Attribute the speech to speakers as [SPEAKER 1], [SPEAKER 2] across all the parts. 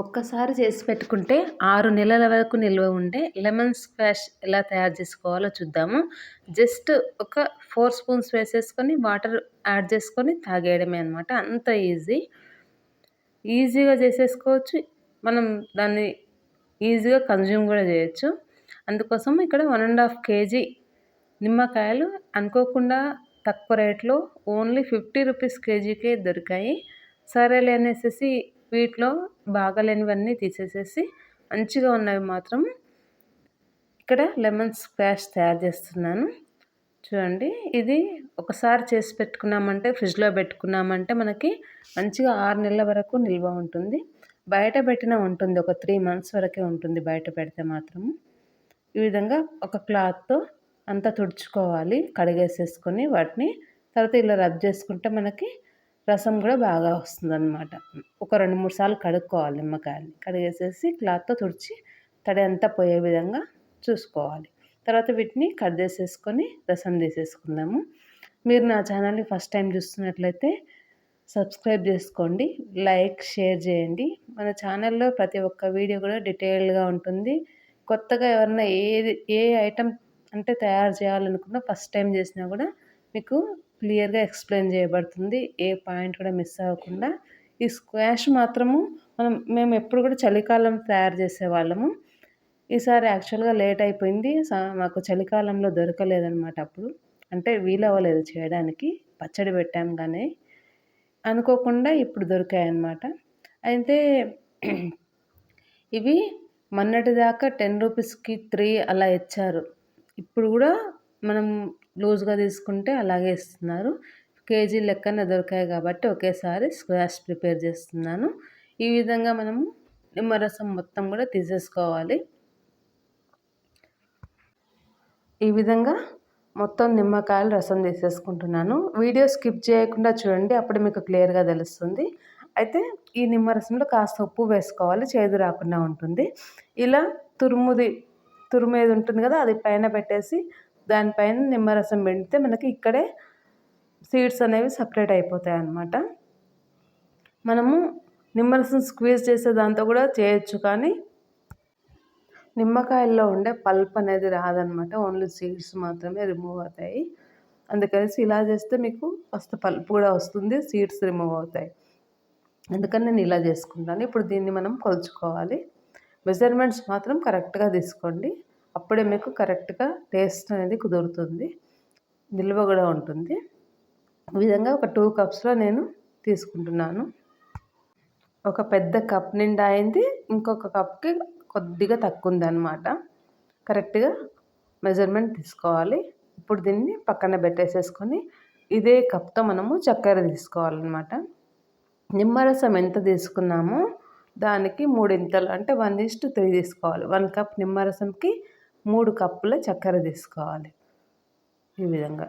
[SPEAKER 1] ఒక్కసారి చేసి పెట్టుకుంటే 6 నెలల వరకు నిల్వ ఉండే లెమన్ స్క్వాష్ ఎలా తయారు చేసుకోవాలో చూద్దాము. జస్ట్ ఒక 4 స్పూన్స్ వేసేసుకొని వాటర్ యాడ్ చేసుకొని తాగేయడమే అనమాట. అంత ఈజీగా చేసేసుకోవచ్చు. మనం దాన్ని ఈజీగా కన్జ్యూమ్ కూడా చేయొచ్చు. అందుకోసం ఇక్కడ 1½ కేజీ నిమ్మకాయలు అనుకోకుండా తక్కువ రేట్లో ఓన్లీ 50 రూపీస్ కేజీకే దొరికాయి. సరేలే అనేసేసి వీటిలో బాగాలేనివన్నీ తీసేసేసి మంచిగా ఉన్నవి మాత్రం ఇక్కడ లెమన్ స్క్వాష్ తయారు చేస్తున్నాను. చూడండి, ఇది ఒకసారి చేసి పెట్టుకున్నామంటే ఫ్రిడ్జ్లో పెట్టుకున్నామంటే మనకి మంచిగా 6 నెలల వరకు నిల్వ ఉంటుంది. బయట పెట్టినా ఉంటుంది, ఒక 3 మంత్స్ వరకే ఉంటుంది బయట పెడితే మాత్రము. ఈ విధంగా ఒక క్లాత్తో అంతా తుడుచుకోవాలి, కడిగేసేసుకొని వాటిని. తర్వాత ఇలా రబ్ చేసుకుంటే మనకి రసం కూడా బాగా వస్తుందన్నమాట. ఒక 2-3 సార్లు కడుక్కోవాలి నిమ్మకాయలు. కడిగేసేసి క్లాత్తో తుడిచి తడి అంతా పోయే విధంగా చూసుకోవాలి. తర్వాత వీటిని కట్ చేసేసుకొని రసం తీసేసుకుందాము. మీరు నా ఛానల్ని ఫస్ట్ టైం చూస్తున్నట్లయితే సబ్స్క్రైబ్ చేసుకోండి, లైక్, షేర్ చేయండి. మన ఛానల్లో ప్రతి ఒక్క వీడియో కూడా డీటెయిల్డ్గా ఉంటుంది. కొత్తగా ఎవరన్నా ఏ ఐటెం అంటే తయారు చేయాలనుకున్నా ఫస్ట్ టైం చేసినా కూడా మీకు క్లియర్గా ఎక్స్ప్లెయిన్ చేయబడుతుంది, ఏ పాయింట్ కూడా మిస్ అవ్వకుండా. ఈ స్క్వాష్ మాత్రము మేము ఎప్పుడు కూడా చలికాలం తయారు చేసేవాళ్ళము. ఈసారి యాక్చువల్గా లేట్ అయిపోయింది, మాకు చలికాలంలో దొరకలేదన్నమాట. అప్పుడు అంటే వీలవ్వలేదు చేయడానికి. పచ్చడి పెట్టాం కానీ అనుకోకుండా ఇప్పుడు దొరికాయన్నమాట. అయితే ఇవి మొన్నటిదాకా 10 రూపీస్కి 3 అలా ఇచ్చారు. ఇప్పుడు కూడా మనం లూజ్గా తీసుకుంటే అలాగే ఇస్తున్నారు. కేజీ లెక్కన దొరికాయి కాబట్టి ఒకేసారి స్క్వాష్ ప్రిపేర్ చేస్తున్నాను. ఈ విధంగా మనము నిమ్మరసం మొత్తం కూడా తీసేసుకోవాలి. ఈ విధంగా మొత్తం నిమ్మకాయలు రసం తీసేసుకుంటున్నాను. వీడియో స్కిప్ చేయకుండా చూడండి, అప్పుడు మీకు క్లియర్గా తెలుస్తుంది. అయితే ఈ నిమ్మరసంలో కాస్త ఉప్పు వేసుకోవాలి, చేదు రాకుండా ఉంటుంది. ఇలా తురుమేది ఉంటుంది కదా, అది పైన పెట్టేసి దానిపైన నిమ్మరసం పిండితే మనకి ఇక్కడే సీడ్స్ అనేవి సపరేట్ అయిపోతాయి అన్నమాట. మనము నిమ్మరసం స్క్వీజ్ చేసే దాంతో కూడా చేయొచ్చు, కానీ నిమ్మకాయల్లో ఉండే పల్ప్ అనేది రాదనమాట. ఓన్లీ సీడ్స్ మాత్రమే రిమూవ్ అవుతాయి. అందుకనేసి ఇలా చేస్తే మీకు ఫస్ట్ పల్ప్ కూడా వస్తుంది, సీడ్స్ రిమూవ్ అవుతాయి. అందుకని నేను ఇలా చేసుకుంటాను. ఇప్పుడు దీన్ని మనం కొలుచుకోవాలి. మెజర్మెంట్స్ మాత్రం కరెక్ట్గా తీసుకోండి, అప్పుడే మీకు కరెక్ట్గా టేస్ట్ అనేది కుదురుతుంది, నిల్వ కూడా ఉంటుంది. ఈ విధంగా ఒక 2 కప్స్లో నేను తీసుకుంటున్నాను. ఒక పెద్ద కప్ నిండా అయింది, ఇంకొక కప్కి కొద్దిగా తక్కువ ఉందన్నమాట. కరెక్ట్గా మెజర్మెంట్ తీసుకోవాలి. ఇప్పుడు దీన్ని పక్కన పెట్టేసేసుకొని ఇదే కప్తో మనము చక్కెర తీసుకోవాలన్నమాట. నిమ్మరసం ఎంత తీసుకున్నామో దానికి 3 అంటే 1:3 తీసుకోవాలి. 1 కప్ నిమ్మరసంకి 3 కప్పుల చక్కెర తీసుకోవాలి. ఈ విధంగా.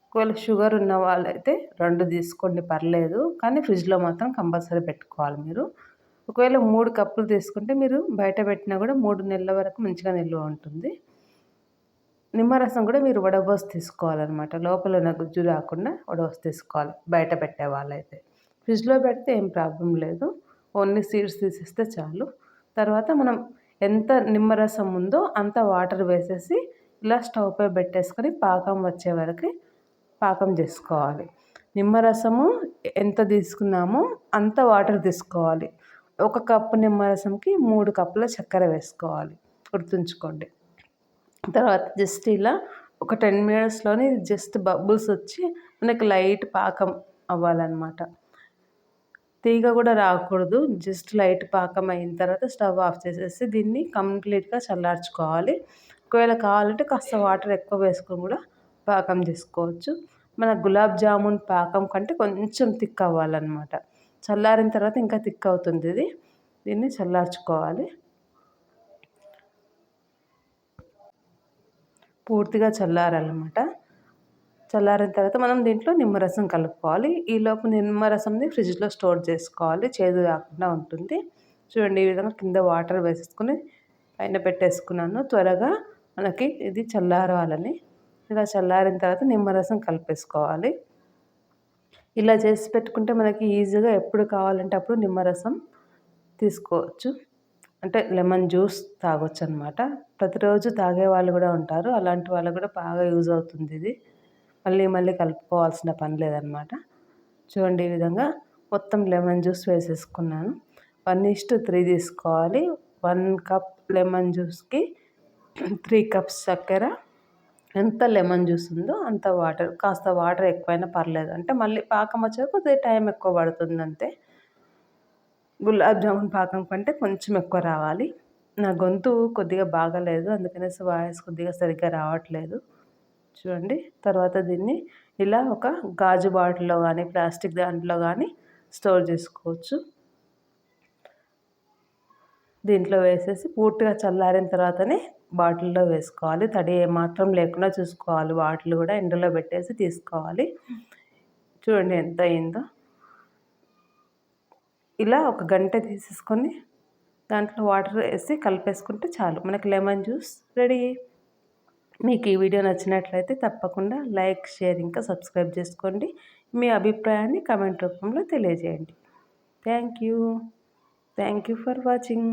[SPEAKER 1] ఒకవేళ షుగర్ ఉన్న వాళ్ళైతే 2 తీసుకోండి, పర్లేదు, కానీ ఫ్రిడ్జ్లో మాత్రం కంపల్సరీ పెట్టుకోవాలి మీరు. ఒకవేళ 3 కప్పులు తీసుకుంటే మీరు బయట పెట్టినా కూడా 3 నెలల వరకు మంచిగా నిల్వ ఉంటుంది. నిమ్మరసం కూడా మీరు వడబోసి తీసుకోవాలన్నమాట. లోపల ఉన్న గుజ్జు రాకుండా వడబోసి తీసుకోవాలి బయట పెట్టే వాళ్ళైతే. ఫ్రిడ్జ్లో పెడితే ఏం ప్రాబ్లం లేదు, ఓన్లీ సీడ్స్ తీసేస్తే చాలు. తర్వాత మనం ఎంత నిమ్మరసం ఉందో అంత వాటర్ వేసేసి ఇలా స్టవ్ పై పెట్టేసుకొని పాకం వచ్చే వరకు పాకం చేసుకోవాలి. నిమ్మరసము ఎంత తీసుకున్నామో అంత వాటర్ తీసుకోవాలి. 1 కప్పు నిమ్మరసంకి 3 కప్పుల చక్కెర వేసుకోవాలి, గుర్తుంచుకోండి. తర్వాత జస్ట్ ఇలా ఒక 10 మినిట్స్లోనే జస్ట్ బబుల్స్ వచ్చి మనకి లైట్ పాకం అవ్వాలన్నమాట. తీగ కూడా రాకూడదు, జస్ట్ లైట్ పాకం అయిన తర్వాత స్టవ్ ఆఫ్ చేసేసి దీన్ని కంప్లీట్గా చల్లార్చుకోవాలి. ఒకవేళ కావాలంటే కాస్త వాటర్ ఎక్కువ వేసుకొని కూడా పాకం చేసుకోవచ్చు. మన గులాబ్ జామున్ పాకం కంటే కొంచెం థిక్ అవ్వాలన్నమాట. చల్లారిన తర్వాత ఇంకా థిక్ అవుతుంది దీన్ని చల్లార్చుకోవాలి. పూర్తిగా చల్లారాలన్నమాట. చల్లారిన తర్వాత మనం దీంట్లో నిమ్మరసం కలుపుకోవాలి. ఈలోపు నిమ్మరసంని ఫ్రిడ్జ్లో స్టోర్ చేసుకోవాలి, చేదు రాకుండా ఉంటుంది. చూడండి, ఈ విధంగా కింద వాటర్ వేసేసుకొని పైన పెట్టేసుకున్నాను. త్వరగా మనకి ఇది చల్లారాలని. ఇలా చల్లారిన తర్వాత నిమ్మరసం కలిపేసుకోవాలి. ఇలా చేసి పెట్టుకుంటే మనకి ఈజీగా ఎప్పుడు కావాలంటే అప్పుడు నిమ్మరసం తీసుకోవచ్చు. అంటే లెమన్ జ్యూస్ తాగొచ్చు అనమాట. ప్రతిరోజు తాగే వాళ్ళు కూడా ఉంటారు. అలాంటి వాళ్ళకు కూడా బాగా యూజ్ అవుతుంది ఇది. మళ్ళీ మళ్ళీ కలుపుకోవాల్సిన పని లేదనమాట. చూడండి ఈ విధంగా మొత్తం లెమన్ జ్యూస్ వేసేసుకున్నాను. 1:3 తీసుకోవాలి. 1 కప్ లెమన్ జ్యూస్కి 3 కప్స్ చక్కెర. ఎంత లెమన్ జ్యూస్ ఉందో అంత వాటర్, కాస్త వాటర్ ఎక్కువైనా పర్లేదు. అంటే మళ్ళీ పాకం వచ్చాక కొద్దిగా టైం ఎక్కువ పడుతుంది అంతే. గులాబ్ జామున్ పాకం కంటే కొంచెం ఎక్కువ రావాలి. నా గొంతు కొద్దిగా బాగాలేదు, అందుకనేసి వాయిస్ కొద్దిగా సరిగ్గా రావట్లేదు. చూడండి తర్వాత దీన్ని ఇలా ఒక గాజు బాటిల్లో కానీ ప్లాస్టిక్ దాంట్లో కానీ స్టోర్ చేసుకోవచ్చు. దీంట్లో వేసేసి పూర్తిగా చల్లారిన తర్వాతనే బాటిల్లో వేసుకోవాలి. తడి ఏమాత్రం లేకుండా చూసుకోవాలి. బాటిల్ కూడా ఎండలో పెట్టేసి తీసుకోవాలి. చూడండి ఎంత అయిందో. ఇలా ఒక గంట తీసేసుకొని దాంట్లో వాటర్ వేసి కలిపేసుకుంటే చాలు, మనకి లెమన్ జ్యూస్ రెడీ. మీకు ఈ వీడియో నచ్చినట్లయితే తప్పకుండా లైక్, షేర్ ఇంకా సబ్స్క్రైబ్ చేసుకోండి. మీ అభిప్రాయాన్ని కామెంట్ రూపంలో తెలియజేయండి. Thank you for watching.